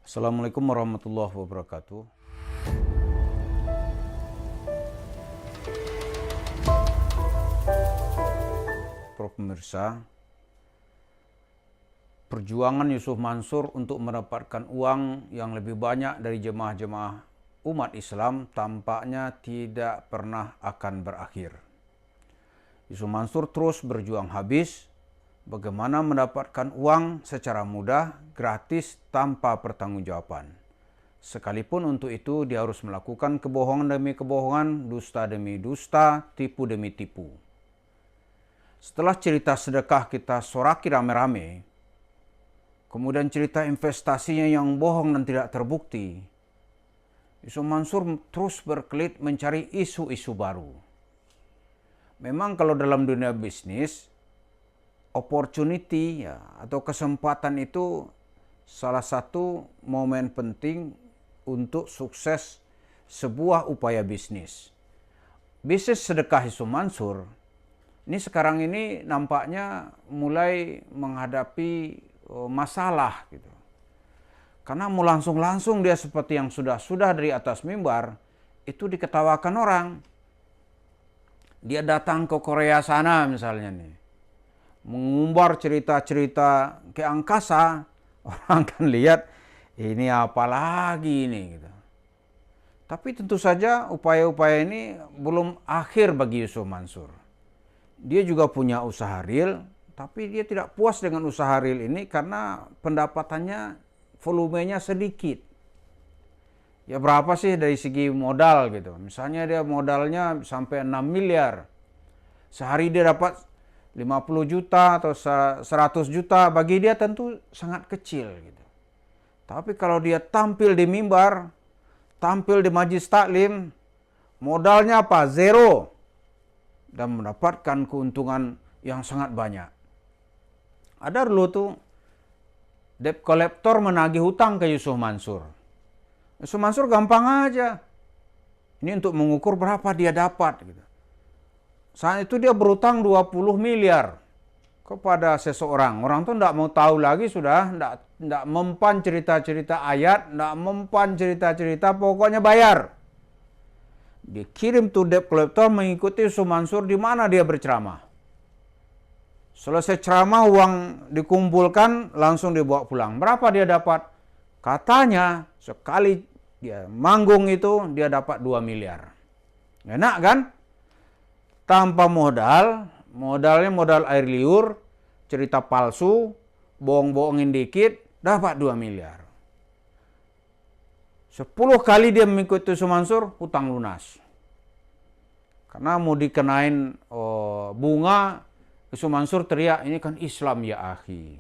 Assalamualaikum warahmatullahi wabarakatuh. Para pemirsa, perjuangan Yusuf Mansur untuk mendapatkan uang yang lebih banyak dari jemaah-jemaah umat Islam tampaknya tidak pernah akan berakhir. Yusuf Mansur terus berjuang habis bagaimana mendapatkan uang secara mudah, gratis, tanpa pertanggungjawaban. Sekalipun untuk itu dia harus melakukan kebohongan demi kebohongan, dusta demi dusta, tipu demi tipu. Setelah cerita sedekah kita soraki rame-rame, kemudian cerita investasinya yang bohong dan tidak terbukti, Yusuf Mansur terus berkelit mencari isu-isu baru. Memang kalau dalam dunia bisnis, opportunity atau kesempatan itu salah satu momen penting untuk sukses sebuah upaya bisnis. Bisnis sedekah Yusuf Mansur ini sekarang ini nampaknya mulai menghadapi masalah gitu. Karena mau langsung dia seperti yang sudah dari atas mimbar itu diketawakan orang. Dia datang ke Korea sana misalnya nih, mengumbar cerita-cerita ke angkasa, orang kan lihat ini apa lagi ini gitu. Tapi tentu saja upaya-upaya ini belum akhir bagi Yusuf Mansur. Dia juga punya usaha real, tapi dia tidak puas dengan usaha real ini karena pendapatannya volumenya sedikit. Ya berapa sih dari segi modal gitu. Misalnya dia modalnya sampai 6 miliar. Sehari dia dapat 50 juta atau 100 juta, bagi dia tentu sangat kecil gitu. Tapi kalau dia tampil di mimbar, tampil di majlis taklim, modalnya apa? Zero. Dan mendapatkan keuntungan yang sangat banyak. Ada dulu tuh debt collector menagih hutang ke Yusuf Mansur. Yusuf Mansur gampang aja. Ini untuk mengukur berapa dia dapat gitu. Saat itu dia berutang 20 miliar kepada seseorang. Orang tuh tidak mau tahu lagi sudah, tidak mempan cerita-cerita ayat, tidak mempan cerita-cerita, pokoknya bayar. Dikirim tuh debt collector mengikuti Yusuf Mansur di mana dia berceramah. Selesai ceramah uang dikumpulkan langsung dibawa pulang. Berapa dia dapat? Katanya sekali dia manggung itu dia dapat 2 miliar. Enak kan? Tanpa modal, modalnya modal air liur, cerita palsu, bohong-bohongin dikit, dapat 2 miliar. 10 kali dia mengikuti Yusuf Mansur, hutang lunas. Karena mau dikenain bunga, Yusuf Mansur teriak, ini kan Islam ya akhi.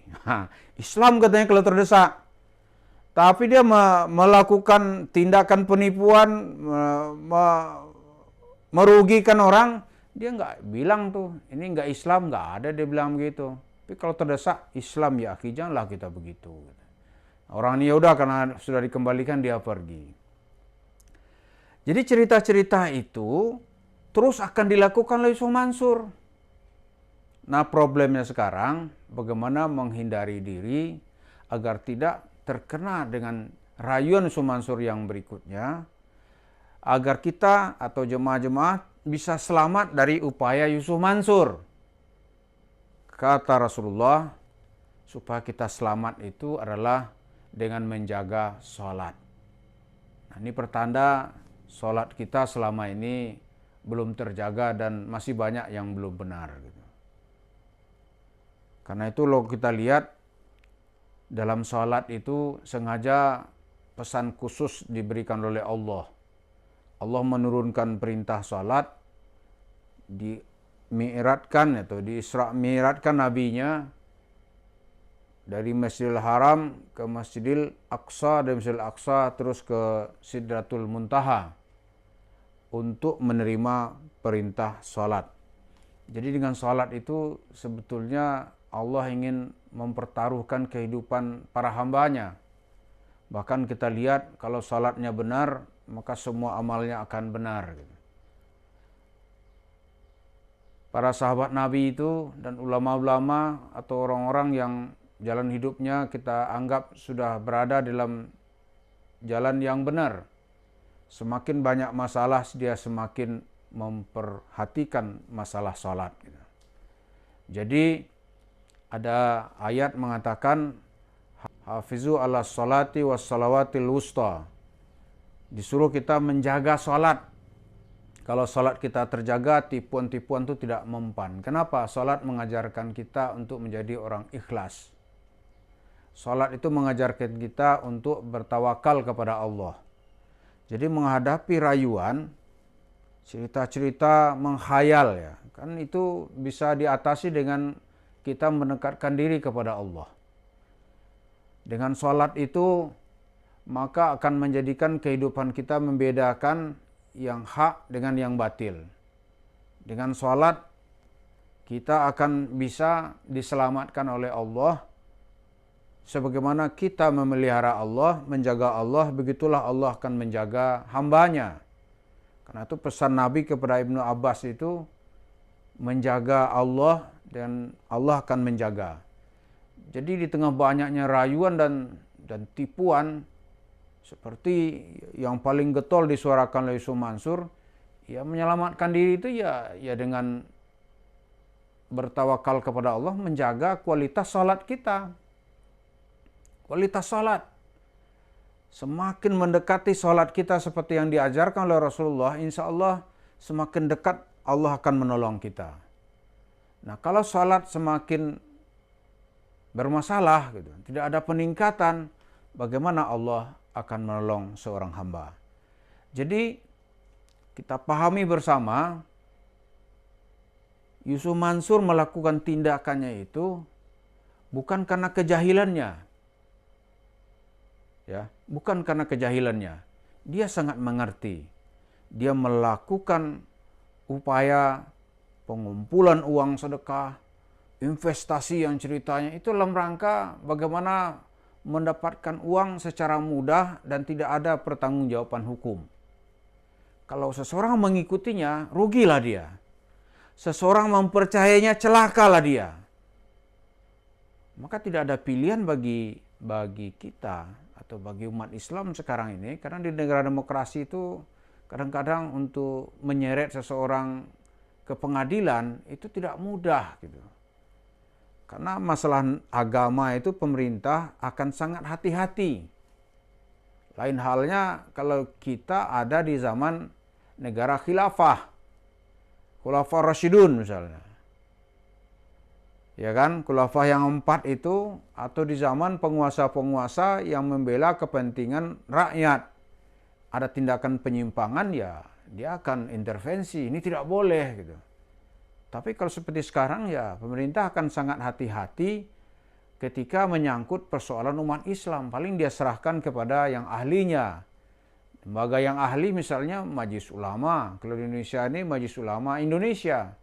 Islam katanya kalau terdesak. Tapi dia melakukan tindakan penipuan, merugikan orang, dia nggak bilang tuh, ini nggak Islam, nggak ada dia bilang begitu. Tapi kalau terdesak, Islam ya akhi, janganlah kita begitu. Orang ini ya udah karena sudah dikembalikan dia pergi. Jadi cerita-cerita itu terus akan dilakukan oleh Yusuf Mansur. Nah problemnya sekarang bagaimana menghindari diri agar tidak terkena dengan rayuan Yusuf Mansur yang berikutnya, agar kita atau jemaah-jemaah bisa selamat dari upaya Yusuf Mansur. Kata Rasulullah, supaya kita selamat itu adalah dengan menjaga sholat. Nah, ini pertanda sholat kita selama ini belum terjaga dan masih banyak yang belum benar. Gitu. Karena itu kalau kita lihat dalam sholat itu sengaja pesan khusus diberikan oleh Allah. Allah menurunkan perintah sholat, dimi'ratkan atau mi'ratkan nabinya dari Masjidil Haram ke Masjidil Aqsa, dari Masjidil Aqsa terus ke Sidratul Muntaha untuk menerima perintah sholat. Jadi dengan sholat itu sebetulnya Allah ingin mempertaruhkan kehidupan para hambanya. Bahkan kita lihat kalau sholatnya benar, maka semua amalnya akan benar. Para sahabat Nabi itu dan ulama-ulama atau orang-orang yang jalan hidupnya kita anggap sudah berada dalam jalan yang benar. Semakin banyak masalah, dia semakin memperhatikan masalah sholat. Jadi ada ayat mengatakan, hafizu ala sholati was salawatil wusta. Disuruh kita menjaga sholat. Kalau sholat kita terjaga, tipuan-tipuan itu tidak mempan. Kenapa? Sholat mengajarkan kita untuk menjadi orang ikhlas. Sholat itu mengajarkan kita untuk bertawakal kepada Allah. Jadi menghadapi rayuan, cerita-cerita menghayal ya, kan itu bisa diatasi dengan kita mendekatkan diri kepada Allah. Dengan sholat itu, maka akan menjadikan kehidupan kita membedakan yang hak dengan yang batil. Dengan sholat, kita akan bisa diselamatkan oleh Allah. Sebagaimana kita memelihara Allah, menjaga Allah, begitulah Allah akan menjaga hambanya. Karena itu pesan Nabi kepada Ibnu Abbas itu, menjaga Allah dan Allah akan menjaga. Jadi di tengah banyaknya rayuan dan tipuan, seperti yang paling getol disuarakan oleh Yusuf Mansur, ya menyelamatkan diri itu ya dengan bertawakal kepada Allah, menjaga kualitas salat kita. Kualitas salat. Semakin mendekati salat kita seperti yang diajarkan oleh Rasulullah, insya Allah semakin dekat Allah akan menolong kita. Nah, kalau salat semakin bermasalah, gitu, tidak ada peningkatan, bagaimana Allah akan menolong seorang hamba? Jadi kita pahami bersama, Yusuf Mansur melakukan tindakannya itu bukan karena kejahilannya. Ya, bukan karena kejahilannya. Dia sangat mengerti. Dia melakukan upaya pengumpulan uang sedekah, investasi yang ceritanya itu dalam rangka bagaimana mendapatkan uang secara mudah dan tidak ada pertanggungjawaban hukum. Kalau seseorang mengikutinya, rugilah dia. Seseorang mempercayainya, celakalah dia. Maka tidak ada pilihan bagi kita atau bagi umat Islam sekarang ini, karena di negara demokrasi itu kadang-kadang untuk menyeret seseorang ke pengadilan itu tidak mudah gitu. Karena masalah agama itu pemerintah akan sangat hati-hati. Lain halnya kalau kita ada di zaman negara khilafah, Khulafaur Rasyidun misalnya. Ya kan, khulafah yang 4 itu, atau di zaman penguasa-penguasa yang membela kepentingan rakyat. Ada tindakan penyimpangan, ya dia akan intervensi, ini tidak boleh gitu. Tapi kalau seperti sekarang ya pemerintah akan sangat hati-hati ketika menyangkut persoalan umat Islam. Paling dia serahkan kepada yang ahlinya. Lembaga yang ahli misalnya Majelis Ulama. Kalau di Indonesia ini Majelis Ulama Indonesia.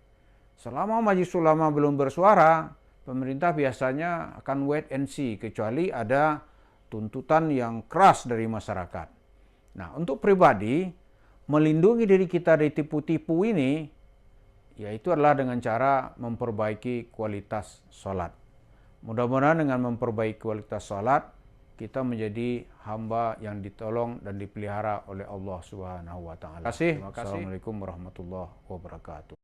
Selama Majelis Ulama belum bersuara, pemerintah biasanya akan wait and see, kecuali ada tuntutan yang keras dari masyarakat. Nah, untuk pribadi, melindungi diri kita dari tipu-tipu ini, yaitu adalah dengan cara memperbaiki kualitas sholat. Mudah-mudahan dengan memperbaiki kualitas sholat, kita menjadi hamba yang ditolong dan dipelihara oleh Allah Subhanahu wa Ta'ala. Terima kasih. Assalamualaikum warahmatullahi wabarakatuh.